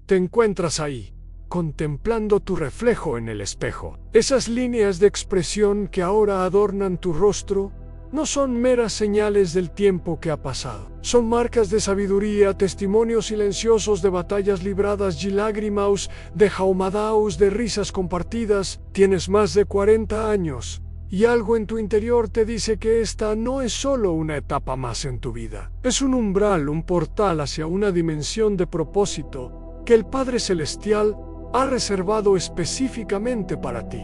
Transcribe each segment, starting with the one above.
Te encuentras ahí, contemplando tu reflejo en el espejo. Esas líneas de expresión que ahora adornan tu rostro no son meras señales del tiempo que ha pasado. Son marcas de sabiduría, testimonios silenciosos de batallas libradas y lágrimas de jaumadaos, de risas compartidas. Tienes más de 40 años y algo en tu interior te dice que esta no es solo una etapa más en tu vida. Es un umbral, un portal hacia una dimensión de propósito que el Padre Celestial ha reservado específicamente para ti.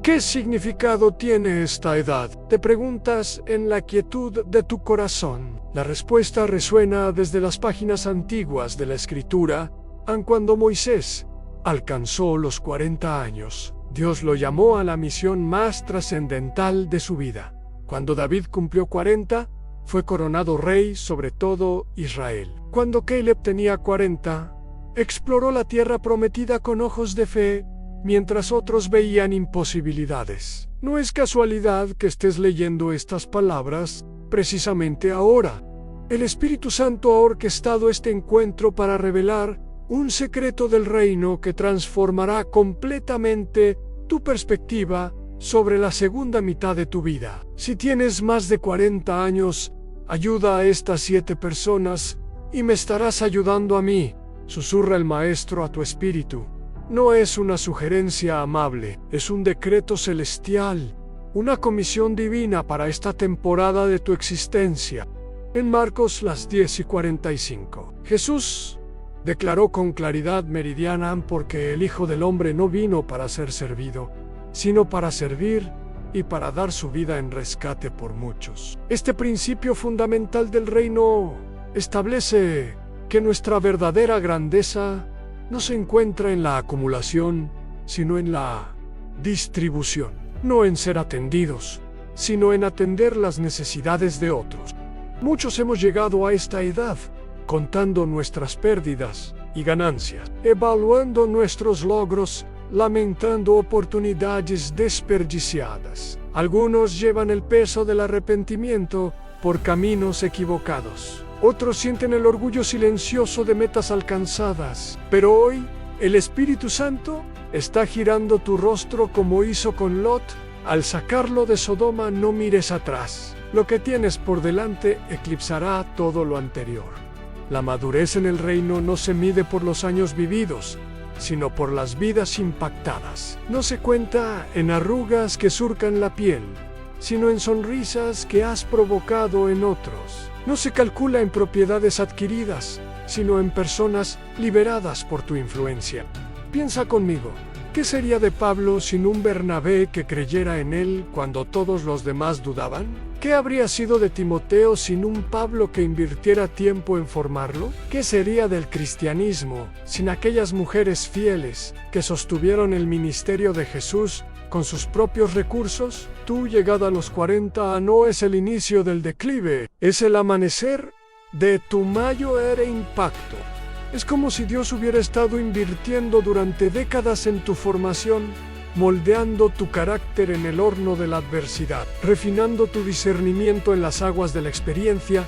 ¿Qué significado tiene esta edad?, te preguntas en la quietud de tu corazón. La respuesta resuena desde las páginas antiguas de la Escritura, aun cuando Moisés alcanzó los 40 años. Dios lo llamó a la misión más trascendental de su vida. Cuando David cumplió 40, fue coronado rey sobre todo Israel. Cuando Caleb tenía 40, exploró la tierra prometida con ojos de fe, mientras otros veían imposibilidades. No es casualidad que estés leyendo estas palabras precisamente ahora. El Espíritu Santo ha orquestado este encuentro para revelar un secreto del reino que transformará completamente tu perspectiva sobre la segunda mitad de tu vida. Si tienes más de 40 años, ayuda a estas 7 personas y me estarás ayudando a mí, susurra el Maestro a tu espíritu. No es una sugerencia amable, es un decreto celestial, una comisión divina para esta temporada de tu existencia. En Marcos las 10:45, Jesús declaró con claridad meridiana: porque el Hijo del Hombre no vino para ser servido, sino para servir y para dar su vida en rescate por muchos. Este principio fundamental del reino establece que nuestra verdadera grandeza no se encuentra en la acumulación, sino en la distribución. No en ser atendidos, sino en atender las necesidades de otros. Muchos hemos llegado a esta edad contando nuestras pérdidas y ganancias, evaluando nuestros logros, lamentando oportunidades desperdiciadas. Algunos llevan el peso del arrepentimiento por caminos equivocados. Otros sienten el orgullo silencioso de metas alcanzadas. Pero hoy, el Espíritu Santo está girando tu rostro como hizo con Lot. Al sacarlo de Sodoma, no mires atrás. Lo que tienes por delante eclipsará todo lo anterior. La madurez en el reino no se mide por los años vividos, sino por las vidas impactadas. No se cuenta en arrugas que surcan la piel, sino en sonrisas que has provocado en otros. No se calcula en propiedades adquiridas, sino en personas liberadas por tu influencia. Piensa conmigo, ¿qué sería de Pablo sin un Bernabé que creyera en él cuando todos los demás dudaban? ¿Qué habría sido de Timoteo sin un Pablo que invirtiera tiempo en formarlo? ¿Qué sería del cristianismo sin aquellas mujeres fieles que sostuvieron el ministerio de Jesús con sus propios recursos? Tu llegada a los 40 no es el inicio del declive, es el amanecer de tu mayor impacto. Es como si Dios hubiera estado invirtiendo durante décadas en tu formación, moldeando tu carácter en el horno de la adversidad, refinando tu discernimiento en las aguas de la experiencia,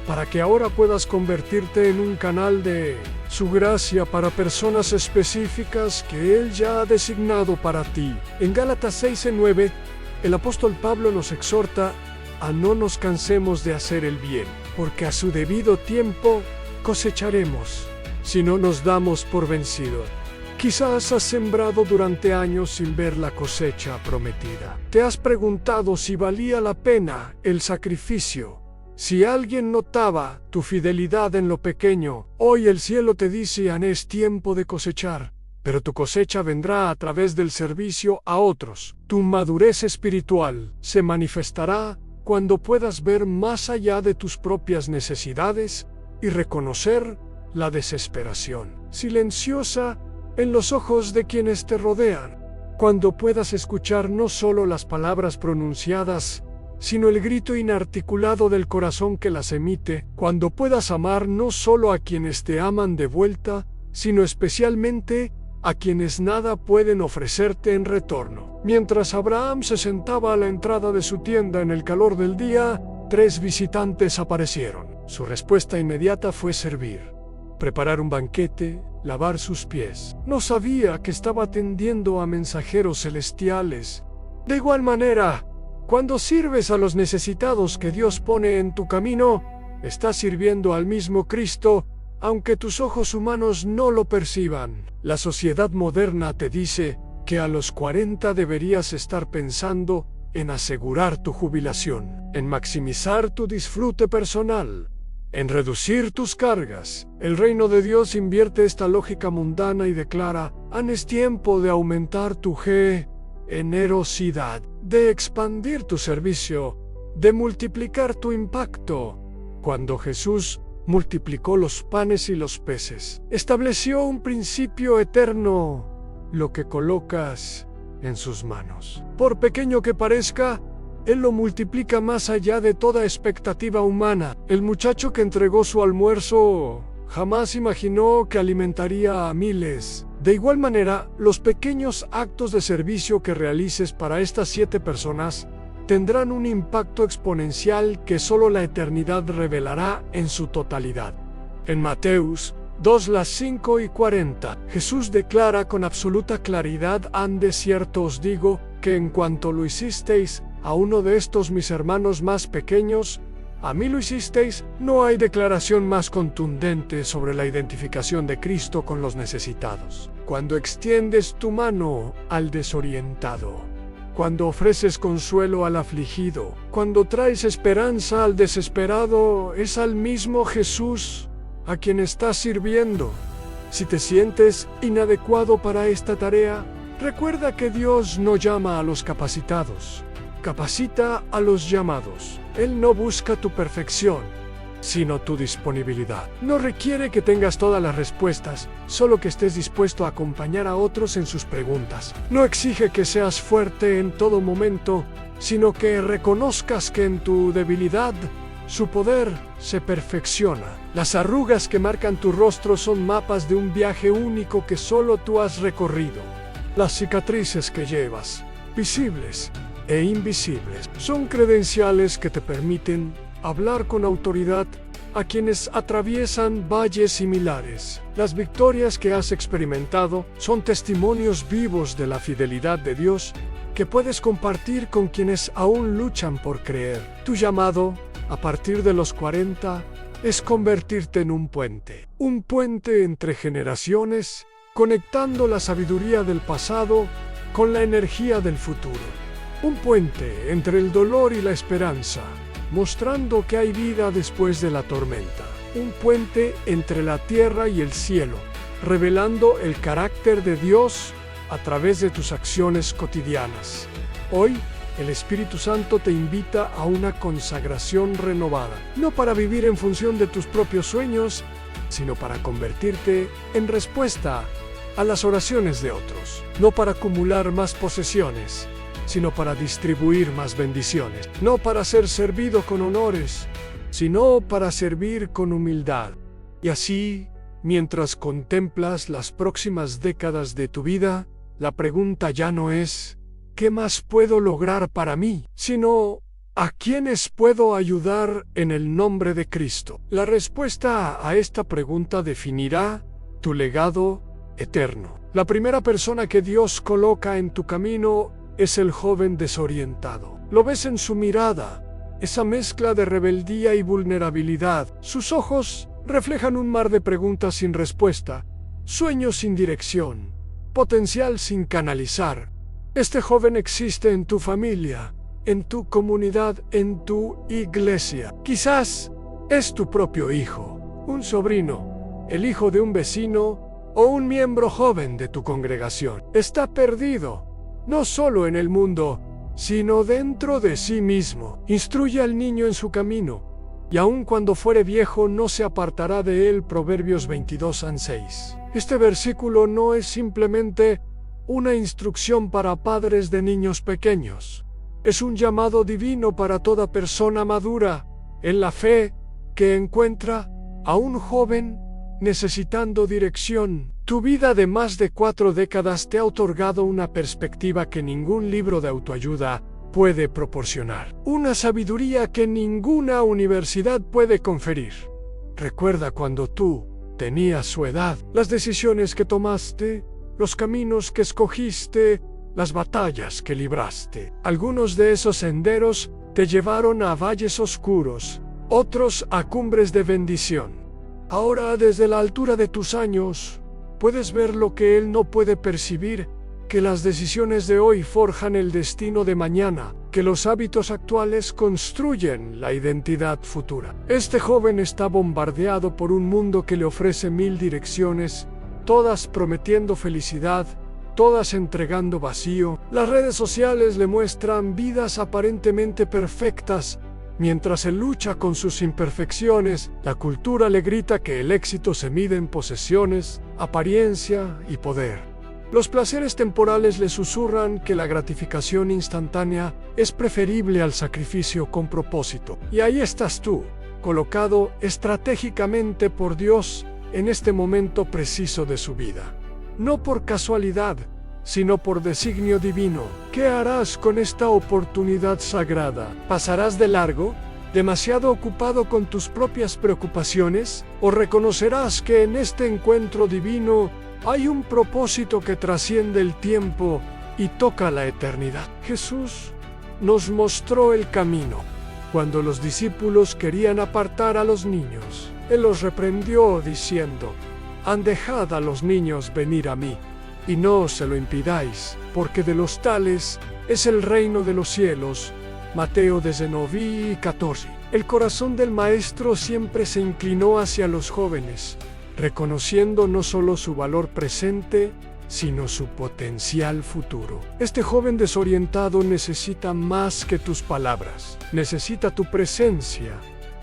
para que ahora puedas convertirte en un canal de su gracia para personas específicas que Él ya ha designado para ti. En Gálatas 6:9, el apóstol Pablo nos exhorta a no nos cansemos de hacer el bien, porque a su debido tiempo cosecharemos, si no nos damos por vencidos. Quizás has sembrado durante años sin ver la cosecha prometida. Te has preguntado si valía la pena el sacrificio. Si alguien notaba tu fidelidad en lo pequeño, hoy el cielo te dice: es tiempo de cosechar, pero tu cosecha vendrá a través del servicio a otros. Tu madurez espiritual se manifestará cuando puedas ver más allá de tus propias necesidades y reconocer la desesperación silenciosa en los ojos de quienes te rodean. Cuando puedas escuchar no solo las palabras pronunciadas, sino el grito inarticulado del corazón que las emite. Cuando puedas amar no solo a quienes te aman de vuelta, sino especialmente a quienes nada pueden ofrecerte en retorno. Mientras Abraham se sentaba a la entrada de su tienda en el calor del día, 3 visitantes aparecieron. Su respuesta inmediata fue servir. preparar un banquete, lavar sus pies. No sabía que estaba atendiendo a mensajeros celestiales. De igual manera, cuando sirves a los necesitados que Dios pone en tu camino, estás sirviendo al mismo Cristo, aunque tus ojos humanos no lo perciban. La sociedad moderna te dice que a los 40 deberías estar pensando en asegurar tu jubilación, en maximizar tu disfrute personal, en reducir tus cargas. El reino de Dios invierte esta lógica mundana y declara: es tiempo de aumentar tu generosidad, de expandir tu servicio, de multiplicar tu impacto. Cuando Jesús multiplicó los panes y los peces, estableció un principio eterno: lo que colocas en sus manos, por pequeño que parezca, Él lo multiplica más allá de toda expectativa humana. El muchacho que entregó su almuerzo jamás imaginó que alimentaría a miles. De igual manera, los pequeños actos de servicio que realices para estas 7 personas tendrán un impacto exponencial que solo la eternidad revelará en su totalidad. En Mateos 2:5-40, Jesús declara con absoluta claridad: de cierto os digo, que en cuanto lo hicisteis a uno de estos mis hermanos más pequeños, a mí lo hicisteis. No hay declaración más contundente sobre la identificación de Cristo con los necesitados. Cuando extiendes tu mano al desorientado, cuando ofreces consuelo al afligido, cuando traes esperanza al desesperado, es al mismo Jesús a quien estás sirviendo. Si te sientes inadecuado para esta tarea, recuerda que Dios no llama a los capacitados, capacita a los llamados. Él no busca tu perfección, sino tu disponibilidad. No requiere que tengas todas las respuestas, solo que estés dispuesto a acompañar a otros en sus preguntas. No exige que seas fuerte en todo momento, sino que reconozcas que en tu debilidad su poder se perfecciona. Las arrugas que marcan tu rostro son mapas de un viaje único que solo tú has recorrido. Las cicatrices que llevas, visibles e invisibles, son credenciales que te permiten hablar con autoridad a quienes atraviesan valles similares. Las victorias que has experimentado son testimonios vivos de la fidelidad de Dios que puedes compartir con quienes aún luchan por creer. Tu llamado, a partir de los 40, es convertirte en un puente entre generaciones, conectando la sabiduría del pasado con la energía del futuro. Un puente entre el dolor y la esperanza, mostrando que hay vida después de la tormenta. Un puente entre la tierra y el cielo, revelando el carácter de Dios a través de tus acciones cotidianas. Hoy, el Espíritu Santo te invita a una consagración renovada, no para vivir en función de tus propios sueños, sino para convertirte en respuesta a las oraciones de otros, no para acumular más posesiones, sino para distribuir más bendiciones, no para ser servido con honores, sino para servir con humildad. Y así, mientras contemplas las próximas décadas de tu vida, la pregunta ya no es ¿qué más puedo lograr para mí?, sino ¿a quiénes puedo ayudar en el nombre de Cristo? La respuesta a esta pregunta definirá tu legado eterno. La primera persona que Dios coloca en tu camino es el joven desorientado. Lo ves en su mirada, esa mezcla de rebeldía y vulnerabilidad. Sus ojos reflejan un mar de preguntas sin respuesta, sueños sin dirección, potencial sin canalizar. Este joven existe en tu familia, en tu comunidad, en tu iglesia. Quizás es tu propio hijo, un sobrino, el hijo de un vecino o un miembro joven de tu congregación. Está perdido, no solo en el mundo, sino dentro de sí mismo. Instruye al niño en su camino, y aun cuando fuere viejo no se apartará de él. Proverbios 22:6. Este versículo no es simplemente una instrucción para padres de niños pequeños. Es un llamado divino para toda persona madura en la fe que encuentra a un joven necesitando dirección. Tu vida de más de 4 décadas te ha otorgado una perspectiva que ningún libro de autoayuda puede proporcionar, una sabiduría que ninguna universidad puede conferir. Recuerda cuando tú tenía su edad. Las decisiones que tomaste, los caminos que escogiste, las batallas que libraste. Algunos de esos senderos te llevaron a valles oscuros, otros a cumbres de bendición. Ahora, desde la altura de tus años, puedes ver lo que él no puede percibir, que las decisiones de hoy forjan el destino de mañana, que los hábitos actuales construyen la identidad futura. Este joven está bombardeado por un mundo que le ofrece 1000 direcciones, todas prometiendo felicidad, todas entregando vacío. Las redes sociales le muestran vidas aparentemente perfectas, mientras él lucha con sus imperfecciones. La cultura le grita que el éxito se mide en posesiones, apariencia y poder. Los placeres temporales le susurran que la gratificación instantánea es preferible al sacrificio con propósito. Y ahí estás tú, colocado estratégicamente por Dios en este momento preciso de su vida. No por casualidad, sino por designio divino. ¿Qué harás con esta oportunidad sagrada? ¿Pasarás de largo, demasiado ocupado con tus propias preocupaciones? ¿O reconocerás que en este encuentro divino hay un propósito que trasciende el tiempo y toca la eternidad? Jesús nos mostró el camino. Cuando los discípulos querían apartar a los niños, Él los reprendió diciendo: «Dejad a los niños venir a mí, y no se lo impidáis, porque de los tales es el reino de los cielos». Mateo 19:14. El corazón del Maestro siempre se inclinó hacia los jóvenes, reconociendo no solo su valor presente, sino su potencial futuro. Este joven desorientado necesita más que tus palabras, necesita tu presencia.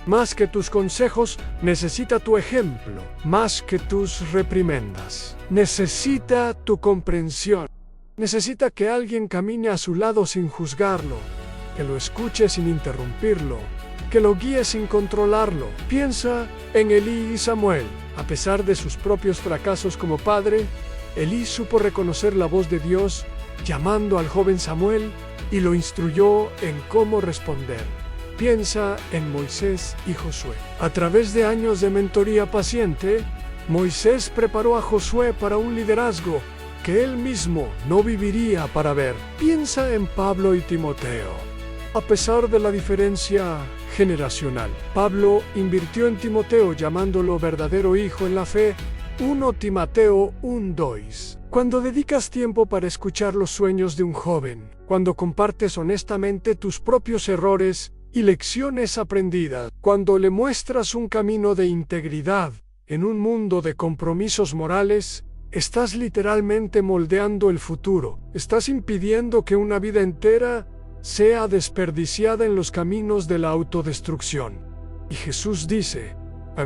Más que tus consejos, necesita tu ejemplo. Más que tus reprimendas, necesita tu comprensión. Necesita que alguien camine a su lado sin juzgarlo, que lo escuche sin interrumpirlo, que lo guíe sin controlarlo. Piensa en Elí y Samuel. A pesar de sus propios fracasos como padre, Elí supo reconocer la voz de Dios llamando al joven Samuel y lo instruyó en cómo responder. Piensa en Moisés y Josué. A través de años de mentoría paciente, Moisés preparó a Josué para un liderazgo que él mismo no viviría para ver. Piensa en Pablo y Timoteo. A pesar de la diferencia generacional, Pablo invirtió en Timoteo llamándolo verdadero hijo en la fe. 1 Timoteo 1:2. Cuando dedicas tiempo para escuchar los sueños de un joven, cuando compartes honestamente tus propios errores y lecciones aprendidas, cuando le muestras un camino de integridad en un mundo de compromisos morales, estás literalmente moldeando el futuro. Estás impidiendo que una vida entera sea desperdiciada en los caminos de la autodestrucción. Y Jesús dice: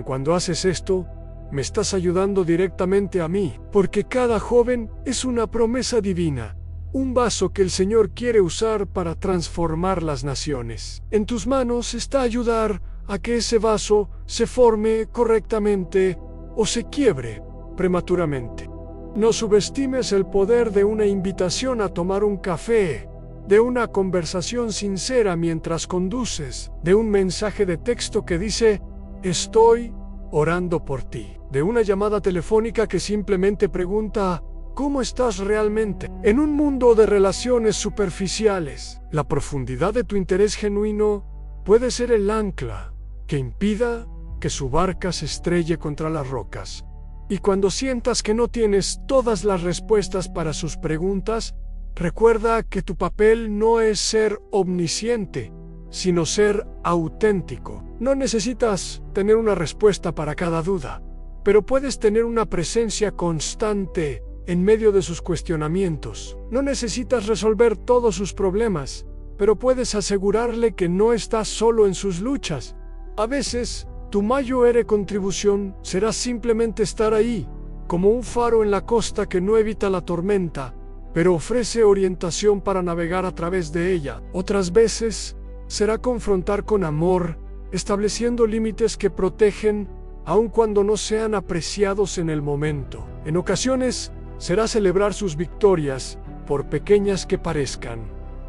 cuando haces esto, me estás ayudando directamente a mí, porque cada joven es una promesa divina, un vaso que el Señor quiere usar para transformar las naciones. En tus manos está ayudar a que ese vaso se forme correctamente o se quiebre prematuramente. No subestimes el poder de una invitación a tomar un café, de una conversación sincera mientras conduces, de un mensaje de texto que dice: «Estoy orando por ti», de una llamada telefónica que simplemente pregunta: ¿cómo estás realmente? En un mundo de relaciones superficiales, la profundidad de tu interés genuino puede ser el ancla que impida que su barca se estrelle contra las rocas. Y cuando sientas que no tienes todas las respuestas para sus preguntas, recuerda que tu papel no es ser omnisciente, sino ser auténtico. No necesitas tener una respuesta para cada duda, pero puedes tener una presencia constante en medio de sus cuestionamientos. No necesitas resolver todos sus problemas, pero puedes asegurarle que no estás solo en sus luchas. A veces, tu mayor contribución será simplemente estar ahí, como un faro en la costa que no evita la tormenta, pero ofrece orientación para navegar a través de ella. Otras veces, será confrontar con amor, estableciendo límites que protegen, aun cuando no sean apreciados en el momento. En ocasiones, será celebrar sus victorias, por pequeñas que parezcan.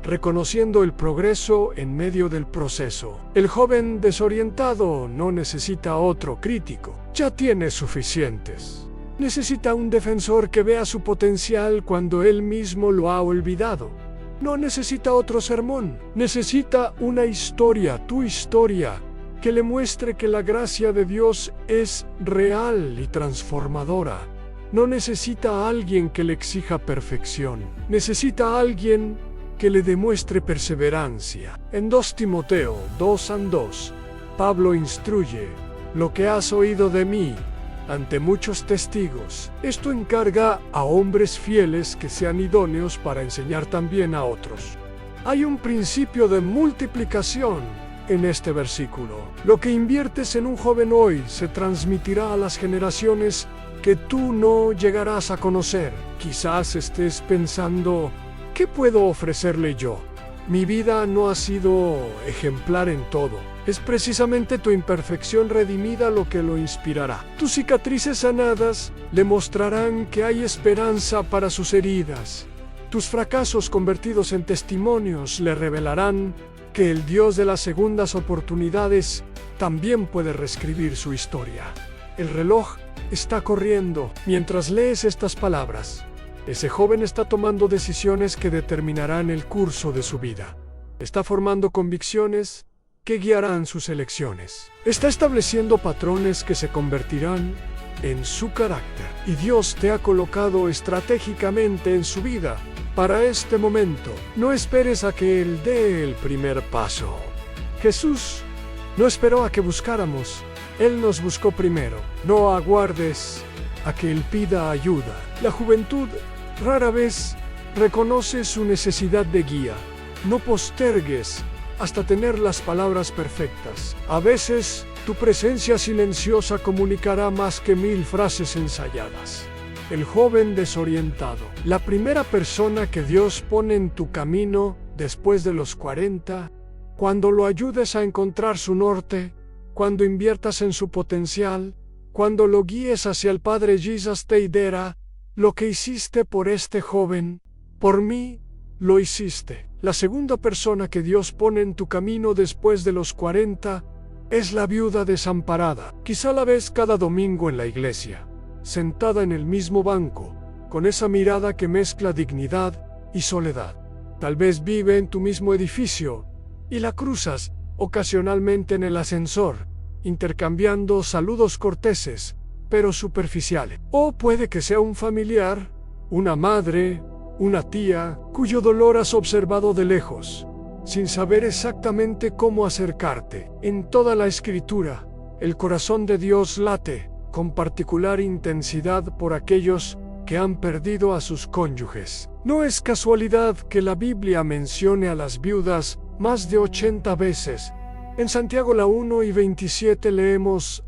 reconociendo el progreso en medio del proceso. El joven desorientado no necesita otro crítico, ya tiene suficientes. Necesita un defensor que vea su potencial cuando él mismo lo ha olvidado. No necesita otro sermón, necesita una historia, tu historia, que le muestre que la gracia de Dios es real y transformadora. No necesita a alguien que le exija perfección, necesita a alguien que le demuestre perseverancia. En 2 Timoteo 2:2, Pablo instruye: lo que has oído de mí ante muchos testigos. Esto encarga a hombres fieles que sean idóneos para enseñar también a otros. Hay un principio de multiplicación en este versículo. Lo que inviertes en un joven hoy se transmitirá a las generaciones que tú no llegarás a conocer. Quizás estés pensando: ¿qué puedo ofrecerle yo? Mi vida no ha sido ejemplar en todo. Es precisamente tu imperfección redimida lo que lo inspirará. Tus cicatrices sanadas le mostrarán que hay esperanza para sus heridas. Tus fracasos convertidos en testimonios le revelarán que el Dios de las segundas oportunidades también puede reescribir su historia. El reloj está corriendo mientras lees estas palabras. Ese joven está tomando decisiones que determinarán el curso de su vida. Está formando convicciones que guiarán sus elecciones. Está estableciendo patrones que se convertirán en su carácter. Y Dios te ha colocado estratégicamente en su vida para este momento. No esperes a que Él dé el primer paso. Jesús no esperó a que buscáramos. Él nos buscó primero. No aguardes a que Él pida ayuda. La juventud rara vez reconoce su necesidad de guía. No postergues hasta tener las palabras perfectas. A veces, tu presencia silenciosa comunicará más que 1000 frases ensayadas. El joven desorientado. La primera persona que Dios pone en tu camino después de los 40, cuando lo ayudes a encontrar su norte, cuando inviertas en su potencial, cuando lo guíes hacia el Padre Jesus, te dirá: lo que hiciste por este joven, por mí, lo hiciste. La segunda persona que Dios pone en tu camino después de los 40 es la viuda desamparada. Quizá la ves cada domingo en la iglesia, sentada en el mismo banco, con esa mirada que mezcla dignidad y soledad. Tal vez vive en tu mismo edificio y la cruzas ocasionalmente en el ascensor, intercambiando saludos corteses, pero superficiales. O puede que sea un familiar, una madre, una tía, cuyo dolor has observado de lejos, sin saber exactamente cómo acercarte. En toda la Escritura, el corazón de Dios late con particular intensidad por aquellos que han perdido a sus cónyuges. No es casualidad que la Biblia mencione a las viudas más de 80 veces. En Santiago la 1:27 leemos: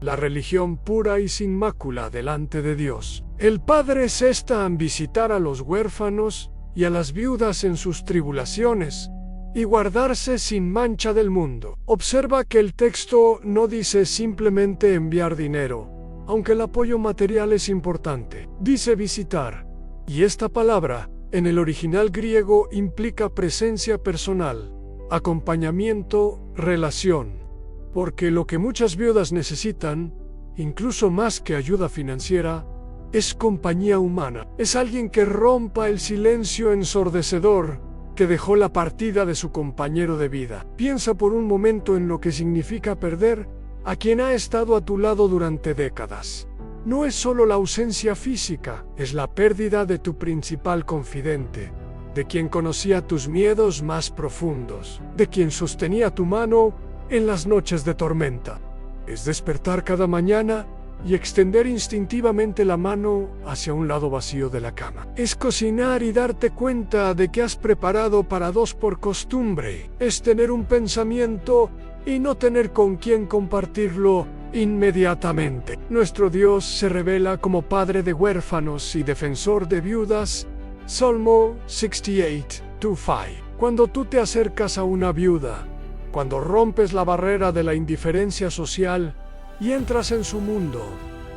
la religión pura y sin mácula delante de Dios. El Padre se está en visitar a los huérfanos y a las viudas en sus tribulaciones, y guardarse sin mancha del mundo. Observa que el texto no dice simplemente enviar dinero, aunque el apoyo material es importante. Dice visitar, y esta palabra, en el original griego, implica presencia personal, acompañamiento, relación. Porque lo que muchas viudas necesitan, incluso más que ayuda financiera, es compañía humana. Es alguien que rompa el silencio ensordecedor que dejó la partida de su compañero de vida. Piensa por un momento en lo que significa perder a quien ha estado a tu lado durante décadas. No es solo la ausencia física, es la pérdida de tu principal confidente, de quien conocía tus miedos más profundos, de quien sostenía tu mano en las noches de tormenta. Es despertar cada mañana y extender instintivamente la mano hacia un lado vacío de la cama. Es cocinar y darte cuenta de que has preparado para 2 por costumbre. Es tener un pensamiento y no tener con quién compartirlo inmediatamente. Nuestro Dios se revela como Padre de huérfanos y defensor de viudas. Salmo 68:5. Cuando tú te acercas a una viuda, cuando rompes la barrera de la indiferencia social y entras en su mundo,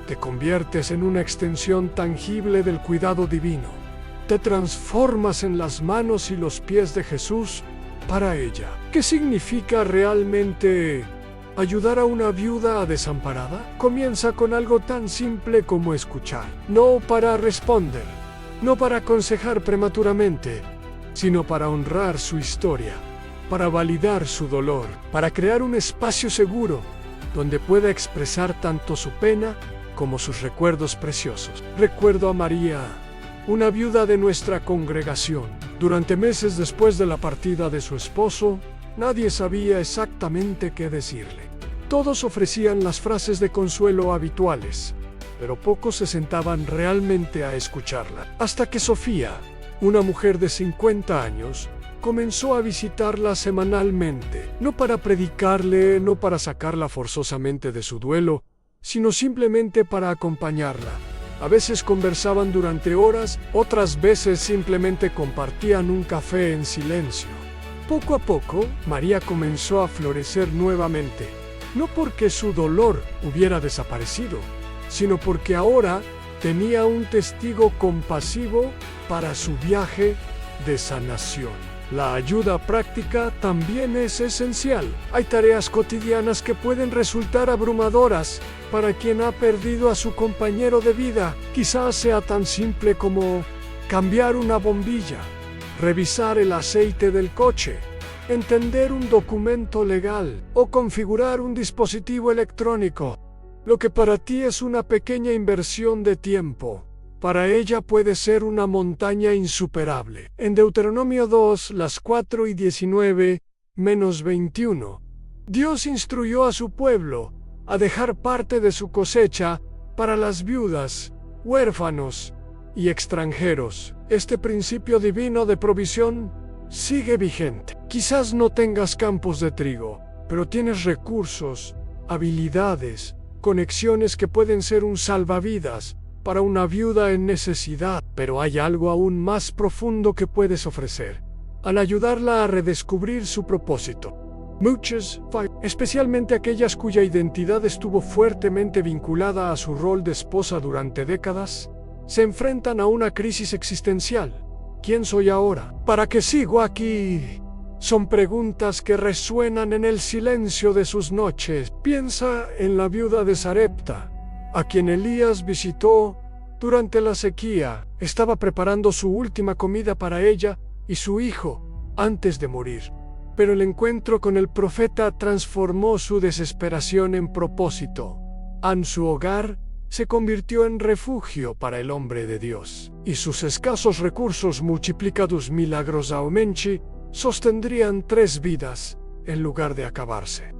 te conviertes en una extensión tangible del cuidado divino. Te transformas en las manos y los pies de Jesús para ella. ¿Qué significa realmente ayudar a una viuda desamparada? Comienza con algo tan simple como escuchar. No para responder, no para aconsejar prematuramente, sino para honrar su historia, para validar su dolor, para crear un espacio seguro donde pueda expresar tanto su pena como sus recuerdos preciosos. Recuerdo a María, una viuda de nuestra congregación. Durante meses después de la partida de su esposo, nadie sabía exactamente qué decirle. Todos ofrecían las frases de consuelo habituales, pero pocos se sentaban realmente a escucharla. Hasta que Sofía, una mujer de 50 años, comenzó a visitarla semanalmente, no para predicarle, no para sacarla forzosamente de su duelo, sino simplemente para acompañarla. A veces conversaban durante horas, otras veces simplemente compartían un café en silencio. Poco a poco, María comenzó a florecer nuevamente, no porque su dolor hubiera desaparecido, sino porque ahora tenía un testigo compasivo para su viaje de sanación. La ayuda práctica también es esencial. Hay tareas cotidianas que pueden resultar abrumadoras para quien ha perdido a su compañero de vida. Quizás sea tan simple como cambiar una bombilla, revisar el aceite del coche, entender un documento legal o configurar un dispositivo electrónico. Lo que para ti es una pequeña inversión de tiempo, para ella puede ser una montaña insuperable. En Deuteronomio 2, las 4 y 19, menos 21, Dios instruyó a su pueblo a dejar parte de su cosecha para las viudas, huérfanos y extranjeros. Este principio divino de provisión sigue vigente. Quizás no tengas campos de trigo, pero tienes recursos, habilidades, conexiones que pueden ser un salvavidas para una viuda en necesidad. Pero hay algo aún más profundo que puedes ofrecer, al ayudarla a redescubrir su propósito. Muchas, especialmente aquellas cuya identidad estuvo fuertemente vinculada a su rol de esposa durante décadas, se enfrentan a una crisis existencial. ¿Quién soy ahora? ¿Para qué sigo aquí? Son preguntas que resuenan en el silencio de sus noches. Piensa en la viuda de Sarepta, a quien Elías visitó durante la sequía. Estaba preparando su última comida para ella y su hijo antes de morir. Pero el encuentro con el profeta transformó su desesperación en propósito. Su hogar se convirtió en refugio para el hombre de Dios, y sus escasos recursos multiplicados milagrosamente sostendrían 3 vidas en lugar de acabarse.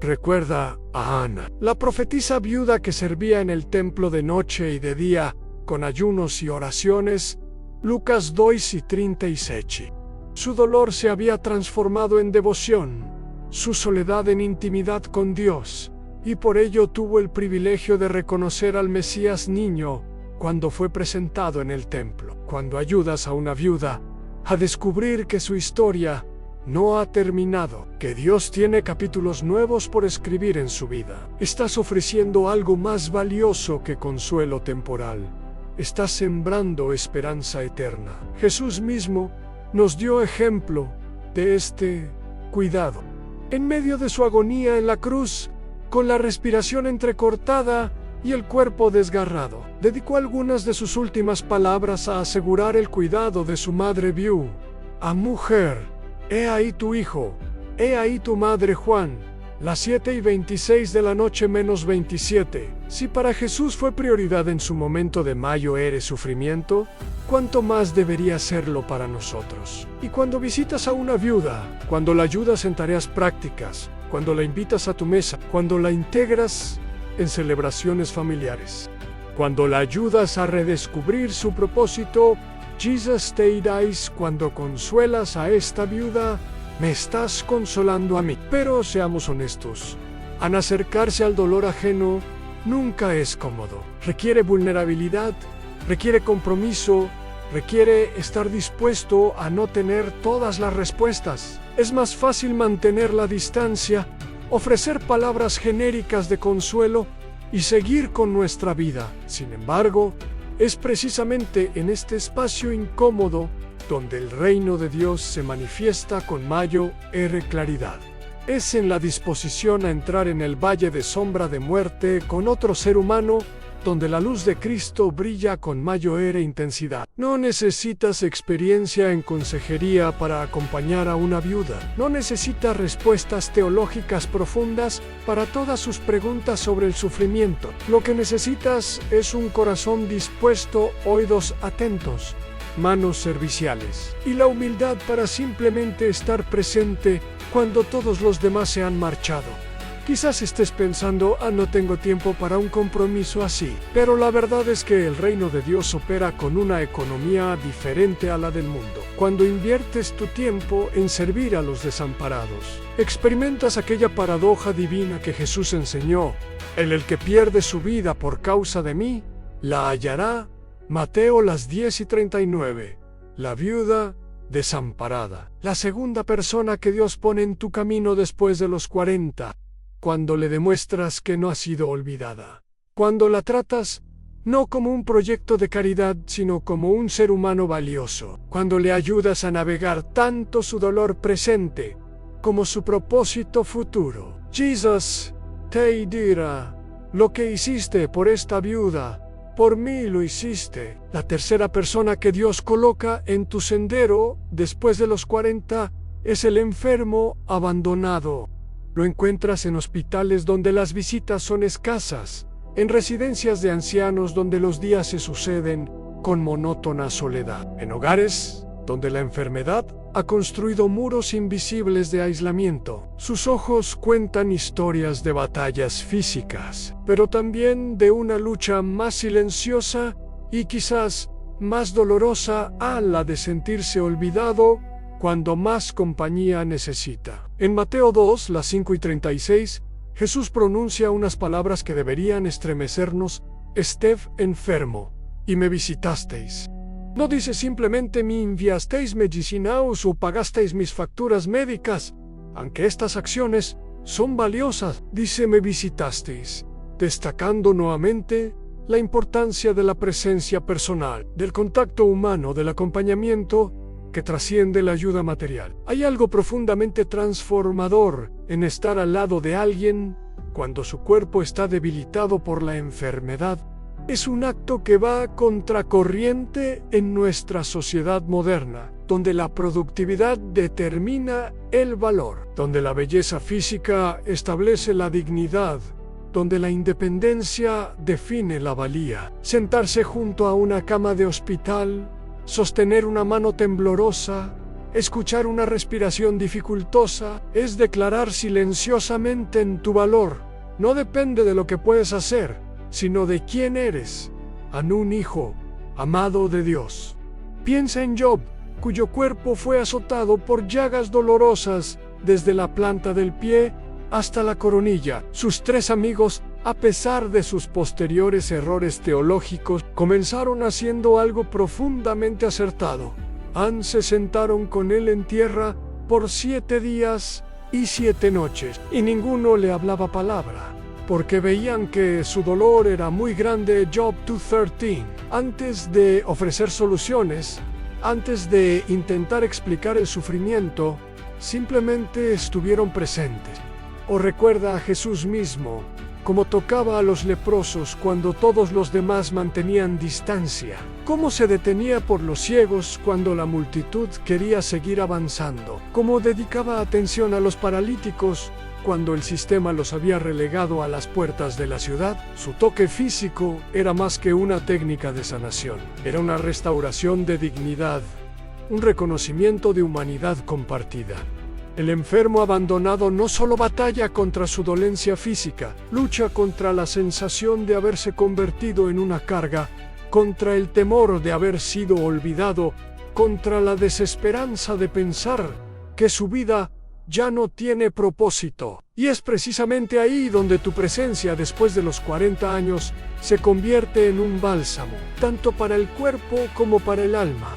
Recuerda a Ana, la profetisa viuda que servía en el templo de noche y de día con ayunos y oraciones. Lucas 2 y 36. Su dolor se había transformado en devoción, su soledad en intimidad con Dios, y por ello tuvo el privilegio de reconocer al Mesías niño cuando fue presentado en el templo. Cuando ayudas a una viuda a descubrir que su historia no ha terminado, que Dios tiene capítulos nuevos por escribir en su vida, estás ofreciendo algo más valioso que consuelo temporal. Estás sembrando esperanza eterna. Jesús mismo nos dio ejemplo de este cuidado. En medio de su agonía en la cruz, con la respiración entrecortada y el cuerpo desgarrado, dedicó algunas de sus últimas palabras a asegurar el cuidado de su madre viuda. Mujer, he ahí tu hijo, he ahí tu madre. Juan, las 7:26 de la noche menos 27. Si para Jesús fue prioridad en su momento de mayor sufrimiento, ¿cuánto más debería serlo para nosotros? Y cuando visitas a una viuda, cuando la ayudas en tareas prácticas, cuando la invitas a tu mesa, cuando la integras en celebraciones familiares, cuando la ayudas a redescubrir su propósito, Jesus te dice, cuando consuelas a esta viuda, me estás consolando a mí. Pero seamos honestos, al acercarse al dolor ajeno nunca es cómodo. Requiere vulnerabilidad, requiere compromiso, requiere estar dispuesto a no tener todas las respuestas. Es más fácil mantener la distancia, ofrecer palabras genéricas de consuelo y seguir con nuestra vida. Sin embargo, Es precisamente en este espacio incómodo donde el reino de Dios se manifiesta con mayor claridad. Es en la disposición a entrar en el valle de sombra de muerte con otro ser humano donde la luz de Cristo brilla con mayor intensidad. No necesitas experiencia en consejería para acompañar a una viuda. No necesitas respuestas teológicas profundas para todas sus preguntas sobre el sufrimiento. Lo que necesitas es un corazón dispuesto, oídos atentos, manos serviciales y la humildad para simplemente estar presente cuando todos los demás se han marchado. Quizás estés pensando, no tengo tiempo para un compromiso así, pero la verdad es que el reino de Dios opera con una economía diferente a la del mundo. Cuando inviertes tu tiempo en servir a los desamparados, experimentas aquella paradoja divina que Jesús enseñó: el que pierde su vida por causa de mí, la hallará. Mateo 10:39. La viuda desamparada. La segunda persona que Dios pone en tu camino después de los 40. Cuando le demuestras que no ha sido olvidada. Cuando la tratas no como un proyecto de caridad, sino como un ser humano valioso. Cuando le ayudas a navegar tanto su dolor presente como su propósito futuro. Jesús te dirá: lo que hiciste por esta viuda, por mí lo hiciste. La tercera persona que Dios coloca en tu sendero después de los 40 es el enfermo abandonado. Lo encuentras en hospitales donde las visitas son escasas, en residencias de ancianos donde los días se suceden con monótona soledad, en hogares donde la enfermedad ha construido muros invisibles de aislamiento. Sus ojos cuentan historias de batallas físicas, pero también de una lucha más silenciosa y quizás más dolorosa, la de sentirse olvidado cuando más compañía necesita. En Mateo 2, 5:36, Jesús pronuncia unas palabras que deberían estremecernos: «Estad enfermo, y me visitasteis». No dice simplemente «me enviasteis medicinaos» o «pagasteis mis facturas médicas», aunque estas acciones son valiosas. Dice «me visitasteis», destacando nuevamente la importancia de la presencia personal, del contacto humano, del acompañamiento que trasciende la ayuda material. Hay algo profundamente transformador en estar al lado de alguien cuando su cuerpo está debilitado por la enfermedad. Es un acto que va contracorriente en nuestra sociedad moderna, donde la productividad determina el valor, donde la belleza física establece la dignidad, donde la independencia define la valía. Sentarse junto a una cama de hospital, sostener una mano temblorosa, escuchar una respiración dificultosa, es declarar silenciosamente en tu valor. No depende de lo que puedes hacer, sino de quién eres, un hijo amado de Dios. Piensa en Job, cuyo cuerpo fue azotado por llagas dolorosas desde la planta del pie hasta la coronilla. Sus 3 amigos, a pesar de sus posteriores errores teológicos, comenzaron haciendo algo profundamente acertado. Se sentaron con él en tierra por 7 días y 7 noches, y ninguno le hablaba palabra, porque veían que su dolor era muy grande. Job 2:13. Antes de ofrecer soluciones, antes de intentar explicar el sufrimiento, simplemente estuvieron presentes. O recuerda a Jesús mismo, cómo tocaba a los leprosos cuando todos los demás mantenían distancia, cómo se detenía por los ciegos cuando la multitud quería seguir avanzando, cómo dedicaba atención a los paralíticos cuando el sistema los había relegado a las puertas de la ciudad. Su toque físico era más que una técnica de sanación, era una restauración de dignidad, un reconocimiento de humanidad compartida. El enfermo abandonado no solo batalla contra su dolencia física, lucha contra la sensación de haberse convertido en una carga, contra el temor de haber sido olvidado, contra la desesperanza de pensar que su vida ya no tiene propósito. Y es precisamente ahí donde tu presencia después de los 40 años se convierte en un bálsamo, tanto para el cuerpo como para el alma.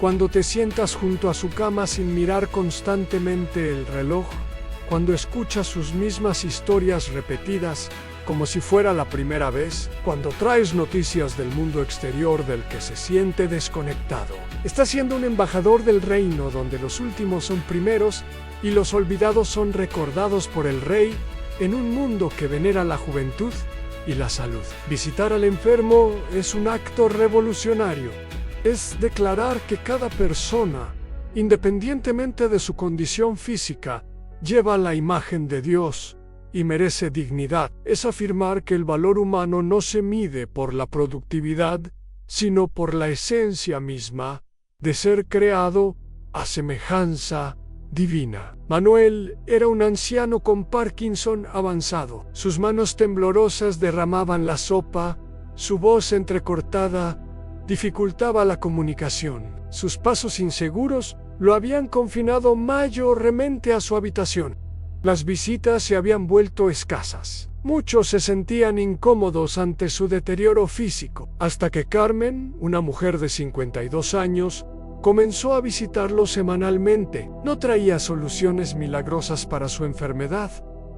Cuando te sientas junto a su cama sin mirar constantemente el reloj, cuando escuchas sus mismas historias repetidas, como si fuera la primera vez, cuando traes noticias del mundo exterior del que se siente desconectado. Está siendo un embajador del reino donde los últimos son primeros y los olvidados son recordados por el rey en un mundo que venera la juventud y la salud. Visitar al enfermo es un acto revolucionario. Es declarar que cada persona, independientemente de su condición física, lleva la imagen de Dios y merece dignidad. Es afirmar que el valor humano no se mide por la productividad, sino por la esencia misma de ser creado a semejanza divina. Manuel era un anciano con Parkinson avanzado. Sus manos temblorosas derramaban la sopa, su voz entrecortada dificultaba la comunicación. Sus pasos inseguros lo habían confinado mayormente a su habitación. Las visitas se habían vuelto escasas. Muchos se sentían incómodos ante su deterioro físico, hasta que Carmen, una mujer de 52 años, comenzó a visitarlo semanalmente. No traía soluciones milagrosas para su enfermedad,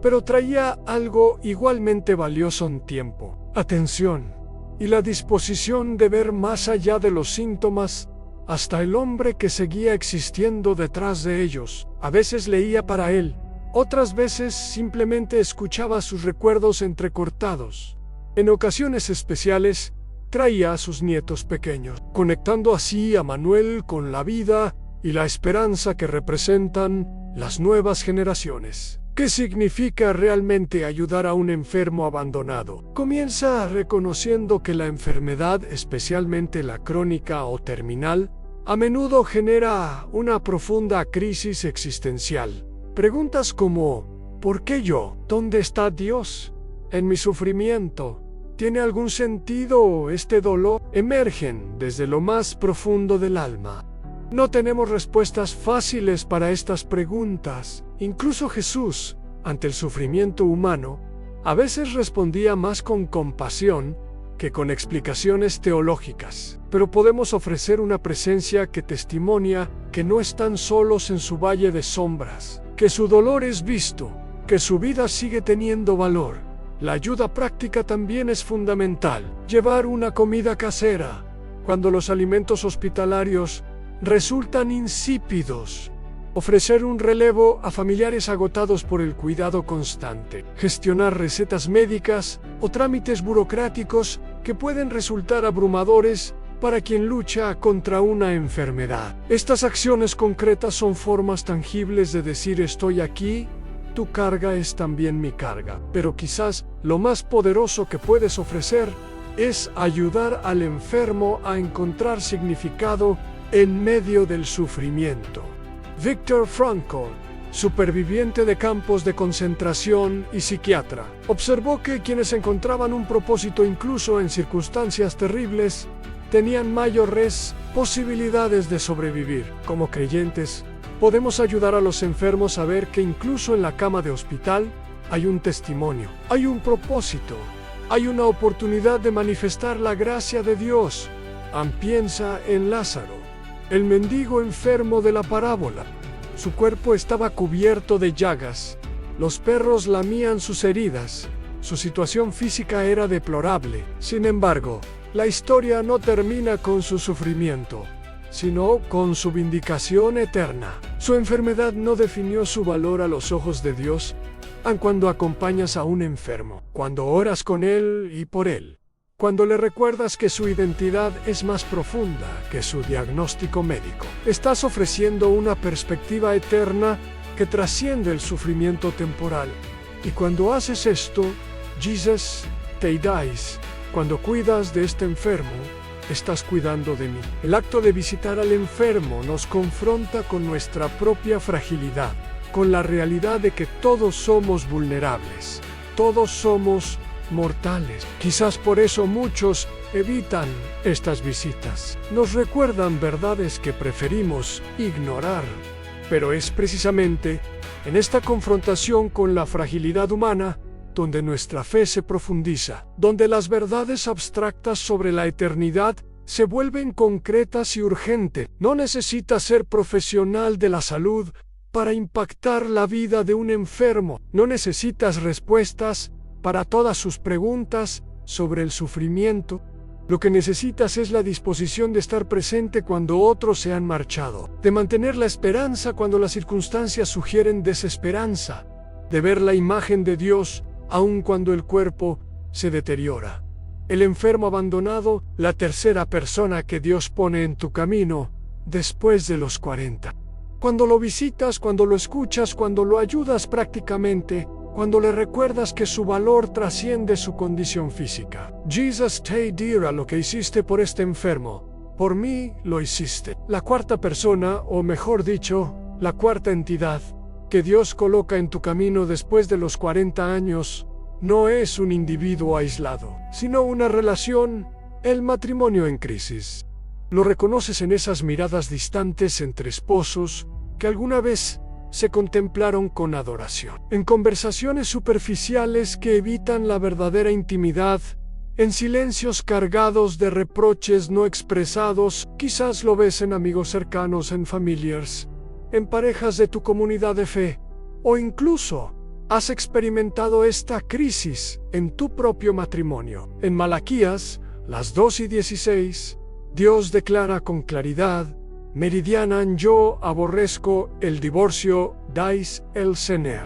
pero traía algo igualmente valioso en tiempo, atención y la disposición de ver más allá de los síntomas hasta el hombre que seguía existiendo detrás de ellos. A veces leía para él, otras veces simplemente escuchaba sus recuerdos entrecortados. En ocasiones especiales, traía a sus nietos pequeños, conectando así a Manuel con la vida y la esperanza que representan las nuevas generaciones. ¿Qué significa realmente ayudar a un enfermo abandonado? Comienza reconociendo que la enfermedad, especialmente la crónica o terminal, a menudo genera una profunda crisis existencial. Preguntas como, ¿por qué yo? ¿Dónde está Dios en mi sufrimiento? ¿Tiene algún sentido este dolor? Emergen desde lo más profundo del alma. No tenemos respuestas fáciles para estas preguntas. Incluso Jesús, ante el sufrimiento humano, a veces respondía más con compasión que con explicaciones teológicas. Pero podemos ofrecer una presencia que testimonia que no están solos en su valle de sombras, que su dolor es visto, que su vida sigue teniendo valor. La ayuda práctica también es fundamental. Llevar una comida casera cuando los alimentos hospitalarios resultan insípidos. Ofrecer un relevo a familiares agotados por el cuidado constante. Gestionar recetas médicas o trámites burocráticos que pueden resultar abrumadores para quien lucha contra una enfermedad. Estas acciones concretas son formas tangibles de decir estoy aquí, tu carga es también mi carga. Pero quizás lo más poderoso que puedes ofrecer es ayudar al enfermo a encontrar significado en medio del sufrimiento. Viktor Frankl, superviviente de campos de concentración y psiquiatra, observó que quienes encontraban un propósito incluso en circunstancias terribles tenían mayores posibilidades de sobrevivir. Como creyentes, podemos ayudar a los enfermos a ver que incluso en la cama de hospital hay un testimonio, hay un propósito, hay una oportunidad de manifestar la gracia de Dios. Piensa en Lázaro, el mendigo enfermo de la parábola. Su cuerpo estaba cubierto de llagas, los perros lamían sus heridas, su situación física era deplorable. Sin embargo, la historia no termina con su sufrimiento, sino con su vindicación eterna. Su enfermedad no definió su valor a los ojos de Dios, aun cuando acompañas a un enfermo, cuando oras con él y por él, cuando le recuerdas que su identidad es más profunda que su diagnóstico médico. Estás ofreciendo una perspectiva eterna que trasciende el sufrimiento temporal. Y cuando haces esto, Jesus te dais. Cuando cuidas de este enfermo, estás cuidando de mí. El acto de visitar al enfermo nos confronta con nuestra propia fragilidad, con la realidad de que todos somos vulnerables, todos somos mortales. Quizás por eso muchos evitan estas visitas. Nos recuerdan verdades que preferimos ignorar. Pero es precisamente en esta confrontación con la fragilidad humana donde nuestra fe se profundiza, donde las verdades abstractas sobre la eternidad se vuelven concretas y urgentes. No necesitas ser profesional de la salud para impactar la vida de un enfermo. No necesitas respuestas para todas sus preguntas sobre el sufrimiento. Lo que necesitas es la disposición de estar presente cuando otros se han marchado, de mantener la esperanza cuando las circunstancias sugieren desesperanza, de ver la imagen de Dios aun cuando el cuerpo se deteriora. El enfermo abandonado, la tercera persona que Dios pone en tu camino después de los 40. Cuando lo visitas, cuando lo escuchas, cuando lo ayudas prácticamente, cuando le recuerdas que su valor trasciende su condición física. Jesus te dirá lo que hiciste por este enfermo. Por mí lo hiciste. La cuarta persona, o mejor dicho, la cuarta entidad que Dios coloca en tu camino después de los 40 años, no es un individuo aislado, sino una relación, el matrimonio en crisis. Lo reconoces en esas miradas distantes entre esposos que alguna vez se contemplaron con adoración, en conversaciones superficiales que evitan la verdadera intimidad, en silencios cargados de reproches no expresados. Quizás lo ves en amigos cercanos, en familiars, en parejas de tu comunidad de fe, o incluso has experimentado esta crisis en tu propio matrimonio. En Malaquías, las 2:16, Dios declara con claridad: Meridianan, yo aborrezco el divorcio, dais el sener.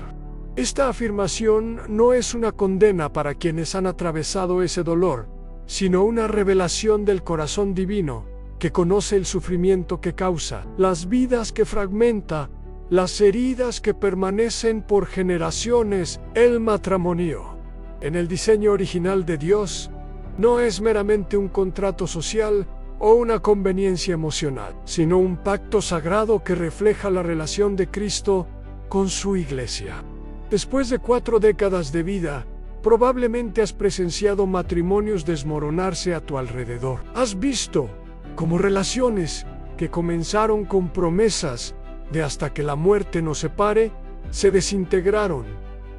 Esta afirmación no es una condena para quienes han atravesado ese dolor, sino una revelación del corazón divino, que conoce el sufrimiento que causa, las vidas que fragmenta, las heridas que permanecen por generaciones. El matrimonio, en el diseño original de Dios, no es meramente un contrato social o una conveniencia emocional, sino un pacto sagrado que refleja la relación de Cristo con su iglesia. Después de 4 décadas de vida, probablemente has presenciado matrimonios desmoronarse a tu alrededor. Has visto cómo relaciones que comenzaron con promesas de hasta que la muerte nos separe, se desintegraron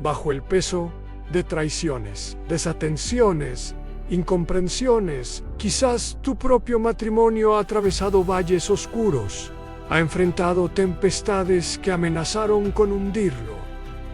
bajo el peso de traiciones, desatenciones, incomprensiones. Quizás tu propio matrimonio ha atravesado valles oscuros, ha enfrentado tempestades que amenazaron con hundirlo.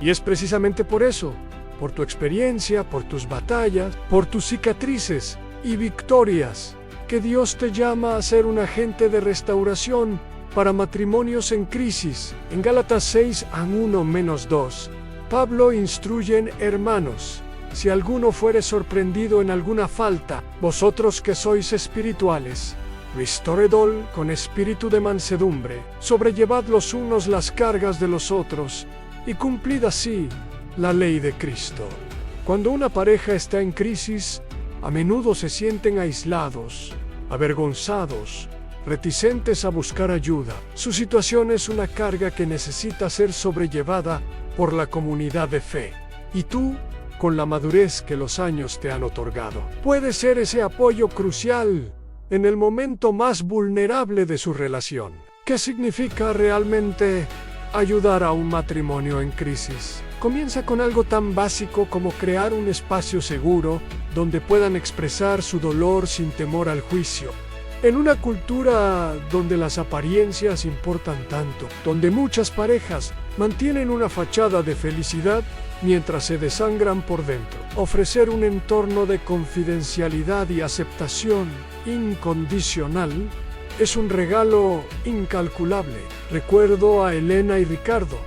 Y es precisamente por eso, por tu experiencia, por tus batallas, por tus cicatrices y victorias, que Dios te llama a ser un agente de restauración para matrimonios en crisis. En Gálatas 6:1-2, Pablo instruye: hermanos, si alguno fuere sorprendido en alguna falta, vosotros que sois espirituales, restoredol con espíritu de mansedumbre, sobrellevad los unos las cargas de los otros, y cumplid así la ley de Cristo. Cuando una pareja está en crisis, a menudo se sienten aislados, avergonzados, reticentes a buscar ayuda. Su situación es una carga que necesita ser sobrellevada por la comunidad de fe. Y tú, con la madurez que los años te han otorgado, puedes ser ese apoyo crucial en el momento más vulnerable de su relación. ¿Qué significa realmente ayudar a un matrimonio en crisis? Comienza con algo tan básico como crear un espacio seguro donde puedan expresar su dolor sin temor al juicio. En una cultura donde las apariencias importan tanto, donde muchas parejas mantienen una fachada de felicidad mientras se desangran por dentro, ofrecer un entorno de confidencialidad y aceptación incondicional es un regalo incalculable. Recuerdo a Elena y Ricardo,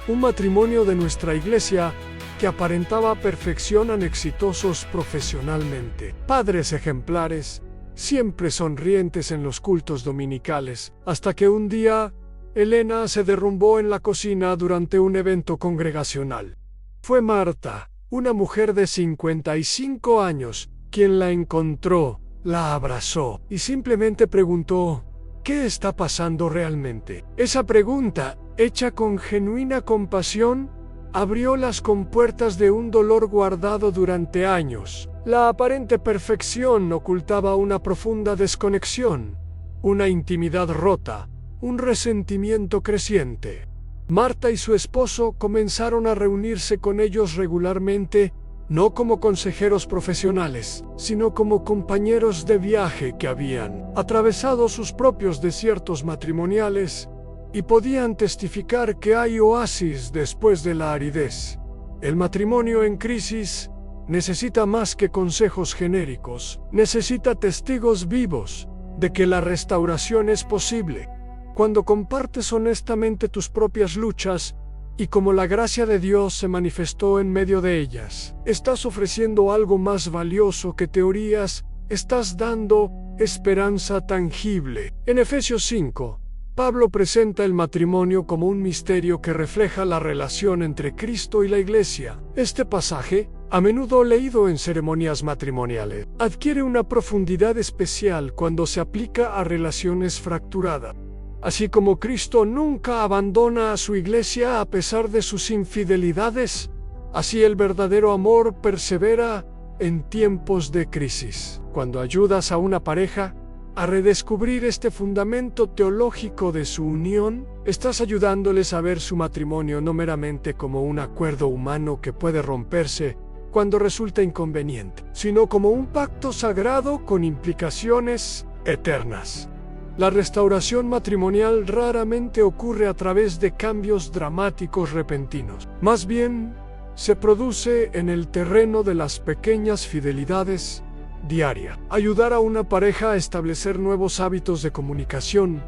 un matrimonio de nuestra iglesia que aparentaba perfeccionan exitosos profesionalmente, padres ejemplares, siempre sonrientes en los cultos dominicales, hasta que un día Elena se derrumbó en la cocina durante un evento congregacional. Fue Marta, una mujer de 55 años, quien la encontró, la abrazó y simplemente preguntó: ¿qué está pasando realmente? Esa pregunta, hecha con genuina compasión, abrió las compuertas de un dolor guardado durante años. La aparente perfección ocultaba una profunda desconexión, una intimidad rota, un resentimiento creciente. Marta y su esposo comenzaron a reunirse con ellos regularmente, no como consejeros profesionales, sino como compañeros de viaje que habían atravesado sus propios desiertos matrimoniales y podían testificar que hay oasis después de la aridez. El matrimonio en crisis necesita más que consejos genéricos, necesita testigos vivos de que la restauración es posible. Cuando compartes honestamente tus propias luchas y como la gracia de Dios se manifestó en medio de ellas, estás ofreciendo algo más valioso que teorías, estás dando esperanza tangible. En Efesios 5, Pablo presenta el matrimonio como un misterio que refleja la relación entre Cristo y la Iglesia. Este pasaje, a menudo leído en ceremonias matrimoniales, adquiere una profundidad especial cuando se aplica a relaciones fracturadas. Así como Cristo nunca abandona a su Iglesia a pesar de sus infidelidades, así el verdadero amor persevera en tiempos de crisis. Cuando ayudas a una pareja a redescubrir este fundamento teológico de su unión, estás ayudándoles a ver su matrimonio no meramente como un acuerdo humano que puede romperse cuando resulta inconveniente, sino como un pacto sagrado con implicaciones eternas. La restauración matrimonial raramente ocurre a través de cambios dramáticos repentinos. Más bien, se produce en el terreno de las pequeñas fidelidades diarias. Ayudar a una pareja a establecer nuevos hábitos de comunicación,